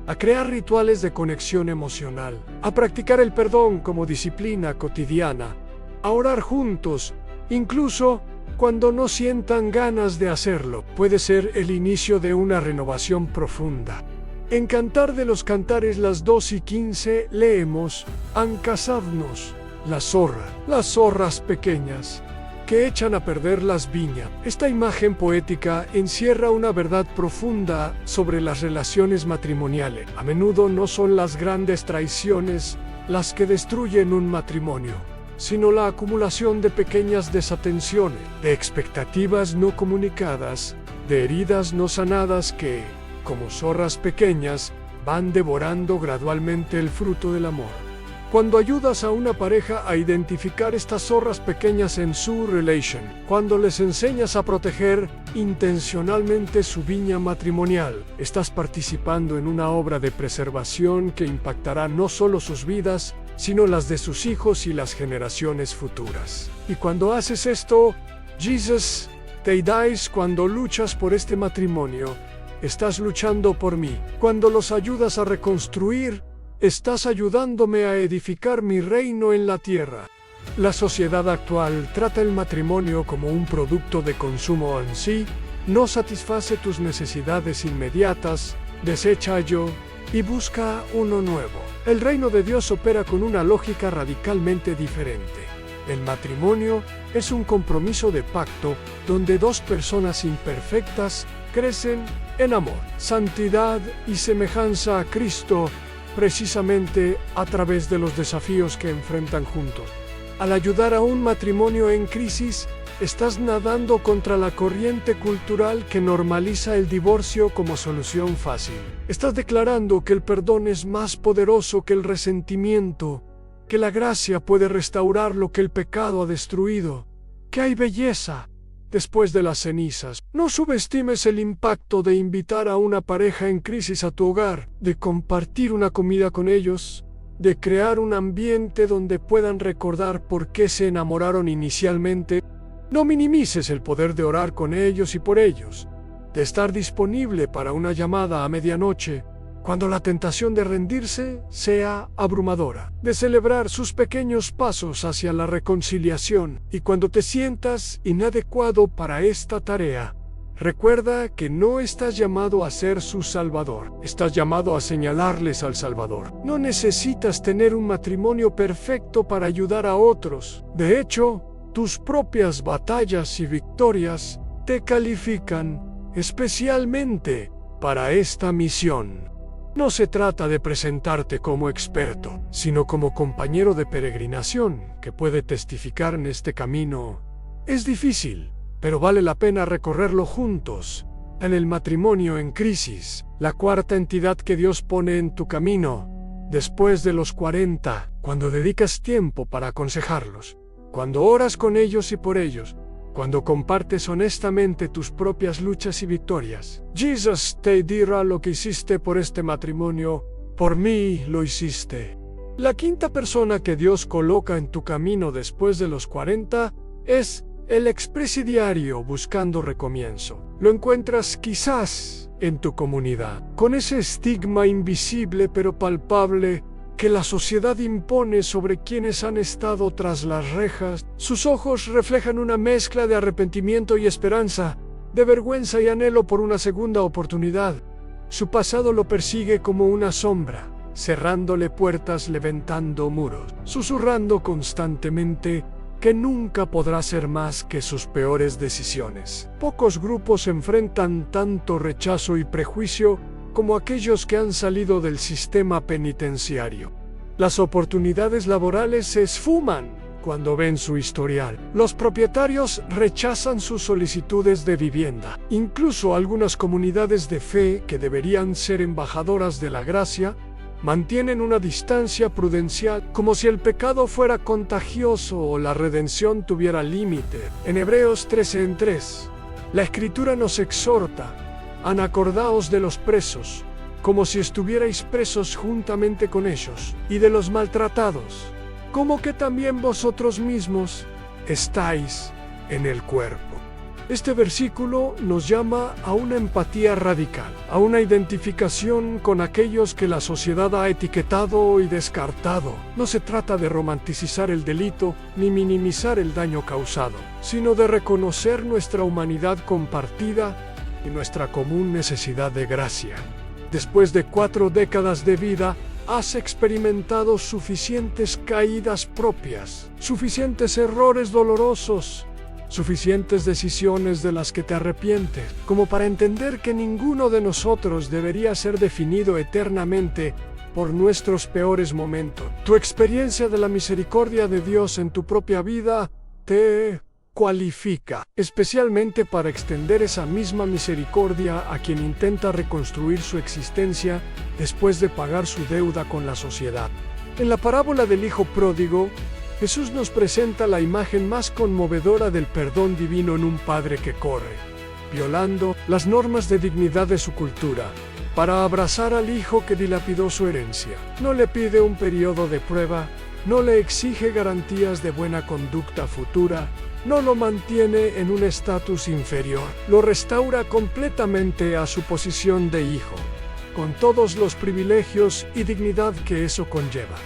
a crear rituales de conexión emocional, a practicar el perdón como disciplina cotidiana, a orar juntos, incluso cuando no sientan ganas de hacerlo, puede ser el inicio de una renovación profunda. En Cantar de los Cantares, las 2:15, leemos: han cazadnos las zorras pequeñas, que echan a perder las viñas. Esta imagen poética encierra una verdad profunda sobre las relaciones matrimoniales. A menudo no son las grandes traiciones las que destruyen un matrimonio, sino la acumulación de pequeñas desatenciones, de expectativas no comunicadas, de heridas no sanadas que, como zorras pequeñas, van devorando gradualmente el fruto del amor. Cuando ayudas a una pareja a identificar estas zorras pequeñas en su relación, cuando les enseñas a proteger intencionalmente su viña matrimonial, estás participando en una obra de preservación que impactará no solo sus vidas, sino las de sus hijos y las generaciones futuras. Y cuando haces esto, Jesus, te dais cuando luchas por este matrimonio, estás luchando por mí. Cuando los ayudas a reconstruir, estás ayudándome a edificar mi reino en la tierra. La sociedad actual trata el matrimonio como un producto de consumo en sí, no satisface tus necesidades inmediatas, desecha yo y busca uno nuevo. El reino de Dios opera con una lógica radicalmente diferente. El matrimonio es un compromiso de pacto donde dos personas imperfectas crecen en amor, santidad y semejanza a Cristo, precisamente a través de los desafíos que enfrentan juntos. Al ayudar a un matrimonio en crisis, estás nadando contra la corriente cultural que normaliza el divorcio como solución fácil. Estás declarando que el perdón es más poderoso que el resentimiento, que la gracia puede restaurar lo que el pecado ha destruido, que hay belleza después de las cenizas. No subestimes el impacto de invitar a una pareja en crisis a tu hogar, de compartir una comida con ellos, de crear un ambiente donde puedan recordar por qué se enamoraron inicialmente. No minimices el poder de orar con ellos y por ellos, de estar disponible para una llamada a medianoche, cuando la tentación de rendirse sea abrumadora, de celebrar sus pequeños pasos hacia la reconciliación, y cuando te sientas inadecuado para esta tarea, recuerda que no estás llamado a ser su salvador, estás llamado a señalarles al Salvador. No necesitas tener un matrimonio perfecto para ayudar a otros. De hecho, tus propias batallas y victorias te califican especialmente para esta misión. No se trata de presentarte como experto, sino como compañero de peregrinación que puede testificar en este camino. Es difícil, pero vale la pena recorrerlo juntos. En el matrimonio en crisis, la cuarta entidad que Dios pone en tu camino, después de los 40, cuando dedicas tiempo para aconsejarlos, cuando oras con ellos y por ellos, cuando compartes honestamente tus propias luchas y victorias. Jesus te dirá lo que hiciste por este matrimonio, por mí lo hiciste. La quinta persona que Dios coloca en tu camino después de los 40 es El expresidiario buscando recomienzo. Lo encuentras quizás en tu comunidad, con ese estigma invisible pero palpable que la sociedad impone sobre quienes han estado tras las rejas. Sus ojos reflejan una mezcla de arrepentimiento y esperanza, de vergüenza y anhelo por una segunda oportunidad. Su pasado lo persigue como una sombra, cerrándole puertas, levantando muros, susurrando constantemente que nunca podrá ser más que sus peores decisiones. Pocos grupos enfrentan tanto rechazo y prejuicio como aquellos que han salido del sistema penitenciario. Las oportunidades laborales se esfuman cuando ven su historial. Los propietarios rechazan sus solicitudes de vivienda. Incluso algunas comunidades de fe, que deberían ser embajadoras de la gracia, mantienen una distancia prudencial, como si el pecado fuera contagioso o la redención tuviera límite. En Hebreos 13:3, la Escritura nos exhorta: acordaos de los presos, como si estuvierais presos juntamente con ellos, y de los maltratados, como que también vosotros mismos estáis en el cuerpo. Este versículo nos llama a una empatía radical, a una identificación con aquellos que la sociedad ha etiquetado y descartado. No se trata de romanticizar el delito ni minimizar el daño causado, sino de reconocer nuestra humanidad compartida y nuestra común necesidad de gracia. Después de 4 décadas de vida, has experimentado suficientes caídas propias, suficientes errores dolorosos, suficientes decisiones de las que te arrepientes, como para entender que ninguno de nosotros debería ser definido eternamente por nuestros peores momentos. Tu experiencia de la misericordia de Dios en tu propia vida te cualifica, especialmente para extender esa misma misericordia a quien intenta reconstruir su existencia después de pagar su deuda con la sociedad. En la parábola del Hijo Pródigo, Jesús nos presenta la imagen más conmovedora del perdón divino en un padre que corre, violando las normas de dignidad de su cultura, para abrazar al hijo que dilapidó su herencia. No le pide un periodo de prueba, no le exige garantías de buena conducta futura, no lo mantiene en un estatus inferior, lo restaura completamente a su posición de hijo, con todos los privilegios y dignidad que eso conlleva.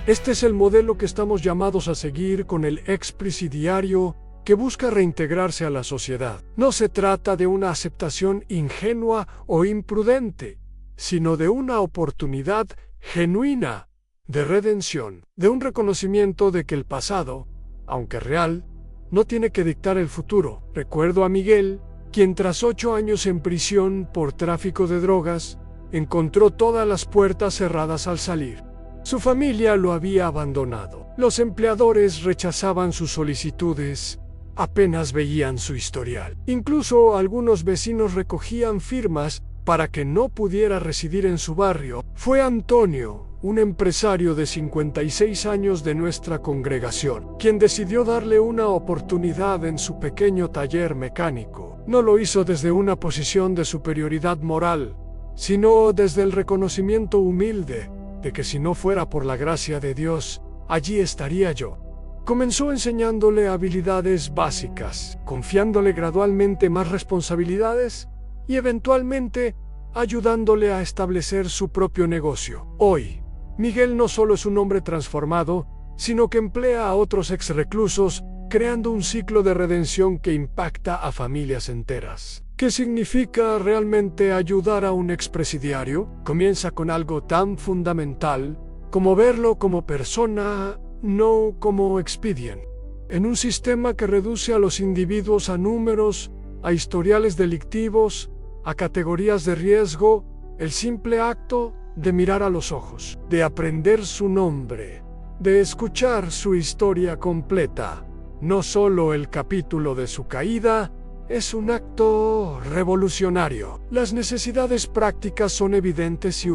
Este es el modelo que estamos llamados a seguir con el expresidiario que busca reintegrarse a la sociedad. No se trata de una aceptación ingenua o imprudente, sino de una oportunidad genuina de redención, de un reconocimiento de que el pasado, aunque real, no tiene que dictar el futuro. Recuerdo a Miguel, quien tras 8 años en prisión por tráfico de drogas, encontró todas las puertas cerradas al salir. Su familia lo había abandonado. Los empleadores rechazaban sus solicitudes, apenas veían su historial. Incluso algunos vecinos recogían firmas para que no pudiera residir en su barrio. Fue Antonio, un empresario de 56 años de nuestra congregación, quien decidió darle una oportunidad en su pequeño taller mecánico. No lo hizo desde una posición de superioridad moral, sino desde el reconocimiento humilde de que si no fuera por la gracia de Dios, allí estaría yo. Comenzó enseñándole habilidades básicas, confiándole gradualmente más responsabilidades y eventualmente ayudándole a establecer su propio negocio. Hoy, Miguel no solo es un hombre transformado, sino que emplea a otros exreclusos, creando un ciclo de redención que impacta a familias enteras. ¿Qué significa realmente ayudar a un expresidiario? Comienza con algo tan fundamental como verlo como persona, no como expedient. En un sistema que reduce a los individuos a números, a historiales delictivos, a categorías de riesgo, el simple acto de mirar a los ojos, de aprender su nombre, de escuchar su historia completa, no solo el capítulo de su caída, es un acto revolucionario. Las necesidades prácticas son evidentes y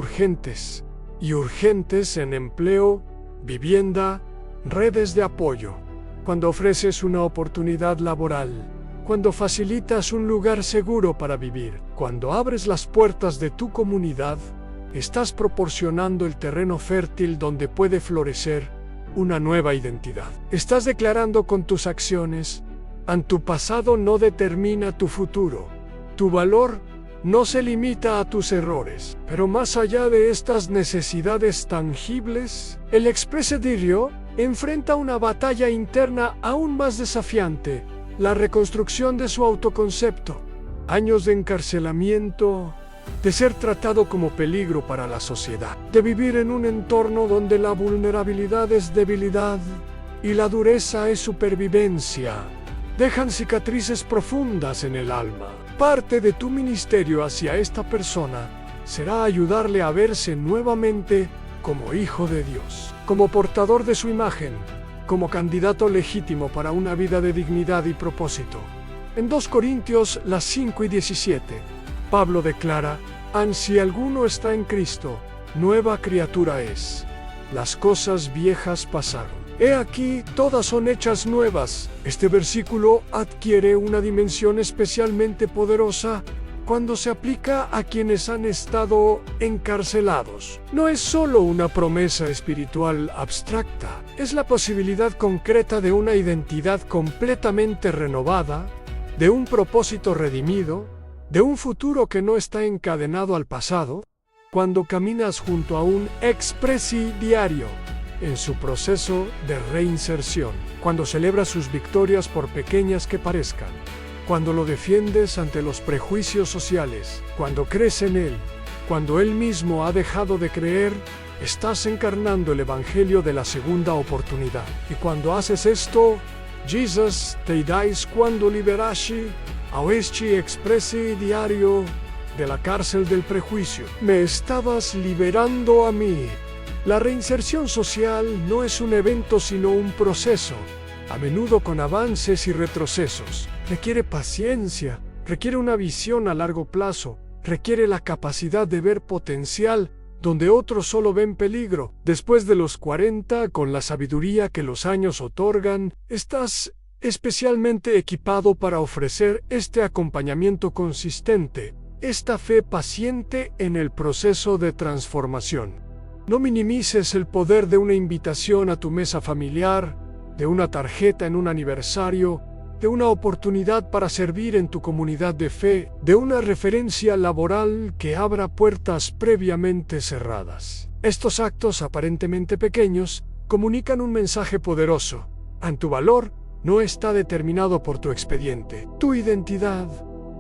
urgentes en empleo, vivienda, redes de apoyo. Cuando ofreces una oportunidad laboral, cuando facilitas un lugar seguro para vivir, cuando abres las puertas de tu comunidad, estás proporcionando el terreno fértil donde puede florecer una nueva identidad. Estás declarando con tus acciones: Tu pasado no determina tu futuro. Tu valor no se limita a tus errores. Pero más allá de estas necesidades tangibles, el expresidiario enfrenta una batalla interna aún más desafiante: la reconstrucción de su autoconcepto. Años de encarcelamiento, de ser tratado como peligro para la sociedad, de vivir en un entorno donde la vulnerabilidad es debilidad y la dureza es supervivencia, dejan cicatrices profundas en el alma. Parte de tu ministerio hacia esta persona será ayudarle a verse nuevamente como hijo de Dios, como portador de su imagen, como candidato legítimo para una vida de dignidad y propósito. En 2 Corintios 5:17, Pablo declara: si alguno está en Cristo, nueva criatura es. Las cosas viejas pasaron. He aquí, todas son hechas nuevas. Este versículo adquiere una dimensión especialmente poderosa cuando se aplica a quienes han estado encarcelados. No es solo una promesa espiritual abstracta, es la posibilidad concreta de una identidad completamente renovada, de un propósito redimido, de un futuro que no está encadenado al pasado, cuando caminas junto a un expresidiario en su proceso de reinserción, cuando celebras sus victorias por pequeñas que parezcan, cuando lo defiendes ante los prejuicios sociales, cuando crees en él, cuando él mismo ha dejado de creer, estás encarnando el evangelio de la segunda oportunidad. Y cuando haces esto, Jesus te dais cuando liberashi a este expresidiario de la cárcel del prejuicio. Me estabas liberando a mí. La reinserción social no es un evento sino un proceso, a menudo con avances y retrocesos. Requiere paciencia, requiere una visión a largo plazo, requiere la capacidad de ver potencial donde otros solo ven peligro. Después de los 40, con la sabiduría que los años otorgan, estás especialmente equipado para ofrecer este acompañamiento consistente, esta fe paciente en el proceso de transformación. No minimices el poder de una invitación a tu mesa familiar, de una tarjeta en un aniversario, de una oportunidad para servir en tu comunidad de fe, de una referencia laboral que abra puertas previamente cerradas. Estos actos aparentemente pequeños comunican un mensaje poderoso. Tu valor no está determinado por tu expediente. Tu identidad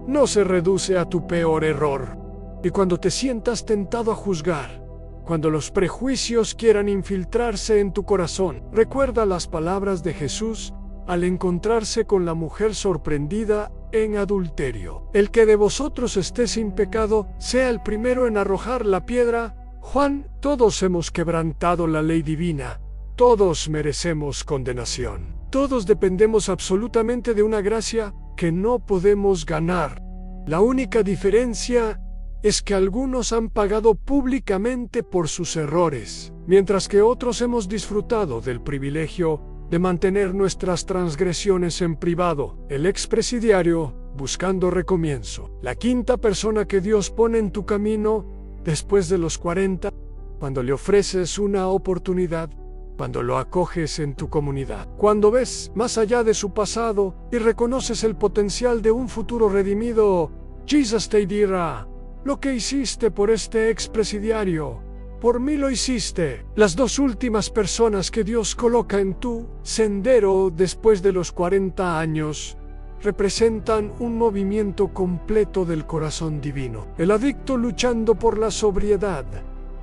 no se reduce a tu peor error. Y cuando te sientas tentado a juzgar, cuando los prejuicios quieran infiltrarse en tu corazón, recuerda las palabras de Jesús al encontrarse con la mujer sorprendida en adulterio. El que de vosotros esté sin pecado, sea el primero en arrojar la piedra. Juan, todos hemos quebrantado la ley divina. Todos merecemos condenación. Todos dependemos absolutamente de una gracia que no podemos ganar. La única diferencia es que algunos han pagado públicamente por sus errores, mientras que otros hemos disfrutado del privilegio de mantener nuestras transgresiones en privado. El expresidiario, buscando recomienzo. La quinta persona que Dios pone en tu camino después de los 40, cuando le ofreces una oportunidad, cuando lo acoges en tu comunidad, cuando ves más allá de su pasado y reconoces el potencial de un futuro redimido, Jesus te dirá: lo que hiciste por este expresidiario, por mí lo hiciste. Las dos últimas personas que Dios coloca en tu sendero después de los 40 años representan un movimiento completo del corazón divino. El adicto luchando por la sobriedad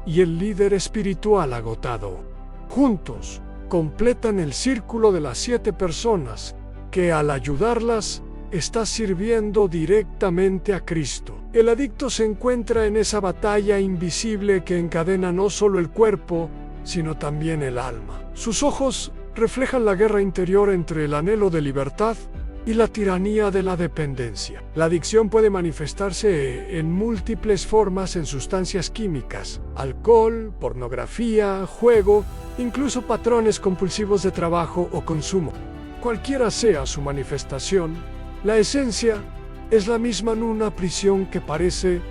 y el líder espiritual agotado. Juntos completan el círculo de las 7 personas que, al ayudarlas, está sirviendo directamente a Cristo. El adicto se encuentra en esa batalla invisible que encadena no solo el cuerpo, sino también el alma. Sus ojos reflejan la guerra interior entre el anhelo de libertad y la tiranía de la dependencia. La adicción puede manifestarse en múltiples formas en sustancias químicas: alcohol, pornografía, juego, incluso patrones compulsivos de trabajo o consumo. Cualquiera sea su manifestación, la esencia es la misma en una prisión que parece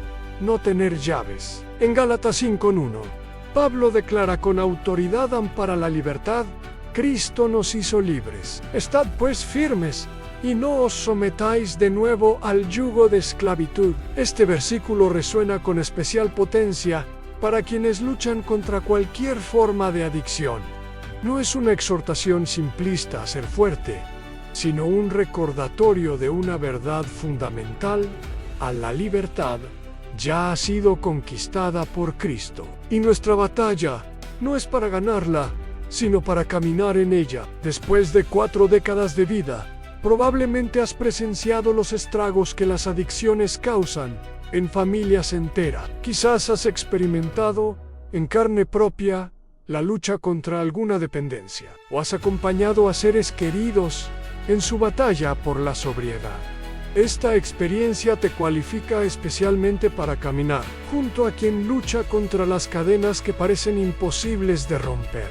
no tener llaves. En Gálatas 5:1, Pablo declara con autoridad para la libertad: Cristo nos hizo libres. Estad pues firmes y no os sometáis de nuevo al yugo de esclavitud. Este versículo resuena con especial potencia para quienes luchan contra cualquier forma de adicción. No es una exhortación simplista a ser fuerte, sino un recordatorio de una verdad fundamental: a la libertad ya ha sido conquistada por Cristo. Y nuestra batalla no es para ganarla, sino para caminar en ella. Después de 4 décadas de vida, probablemente has presenciado los estragos que las adicciones causan en familias enteras. Quizás has experimentado en carne propia la lucha contra alguna dependencia, o has acompañado a seres queridos en su batalla por la sobriedad. Esta experiencia te cualifica especialmente para caminar junto a quien lucha contra las cadenas que parecen imposibles de romper.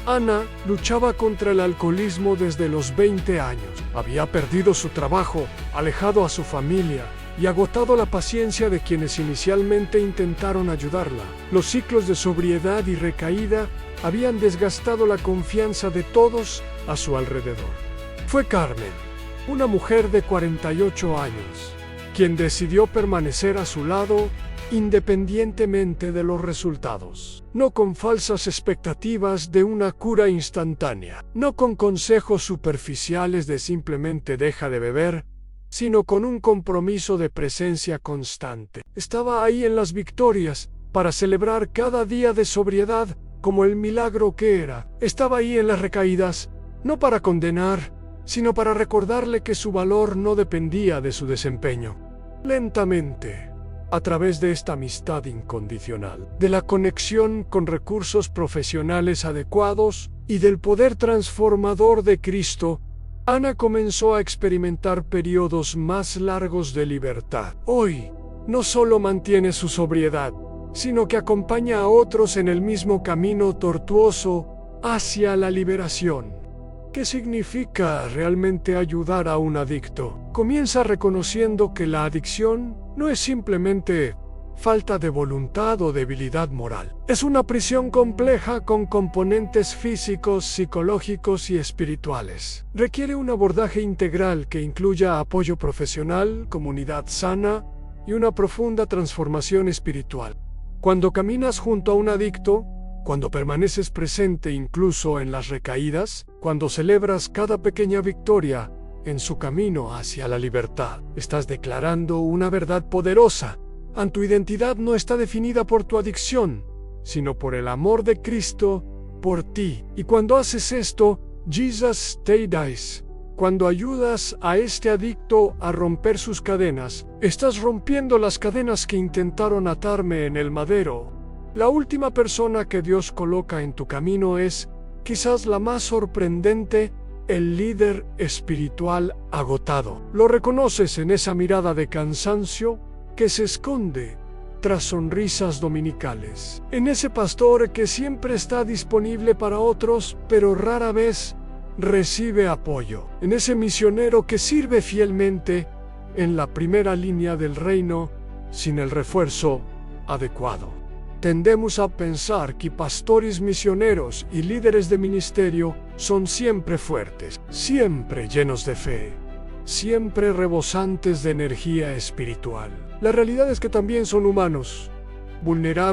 Ana luchaba contra el alcoholismo desde los 20 años. Había perdido su trabajo, alejado a su familia y agotado la paciencia de quienes inicialmente intentaron ayudarla. Los ciclos de sobriedad y recaída habían desgastado la confianza de todos a su alrededor. Fue Carmen, una mujer de 48 años, quien decidió permanecer a su lado independientemente de los resultados. No con falsas expectativas de una cura instantánea, no con consejos superficiales de simplemente deja de beber, sino con un compromiso de presencia constante. Estaba ahí en las victorias para celebrar cada día de sobriedad como el milagro que era. Estaba ahí en las recaídas, no para condenar, sino para recordarle que su valor no dependía de su desempeño. Lentamente, a través de esta amistad incondicional, de la conexión con recursos profesionales adecuados y del poder transformador de Cristo, Ana comenzó a experimentar periodos más largos de libertad. Hoy, no solo mantiene su sobriedad, sino que acompaña a otros en el mismo camino tortuoso hacia la liberación. ¿Qué significa realmente ayudar a un adicto? Comienza reconociendo que la adicción no es simplemente falta de voluntad o debilidad moral. Es una prisión compleja con componentes físicos, psicológicos y espirituales. Requiere un abordaje integral que incluya apoyo profesional, comunidad sana y una profunda transformación espiritual. Cuando caminas junto a un adicto, cuando permaneces presente incluso en las recaídas, cuando celebras cada pequeña victoria en su camino hacia la libertad, estás declarando una verdad poderosa. Tu identidad no está definida por tu adicción, sino por el amor de Cristo por ti. Y cuando haces esto, Jesus stay dies. Cuando ayudas a este adicto a romper sus cadenas, estás rompiendo las cadenas que intentaron atarme en el madero. La última persona que Dios coloca en tu camino es, quizás la más sorprendente, el líder espiritual agotado. Lo reconoces en esa mirada de cansancio que se esconde tras sonrisas dominicales, en ese pastor que siempre está disponible para otros, pero rara vez recibe apoyo, en ese misionero que sirve fielmente en la primera línea del reino sin el refuerzo adecuado. Tendemos a pensar que pastores misioneros y líderes de ministerio son siempre fuertes, siempre llenos de fe, siempre rebosantes de energía espiritual. La realidad es que también son humanos, vulnerables,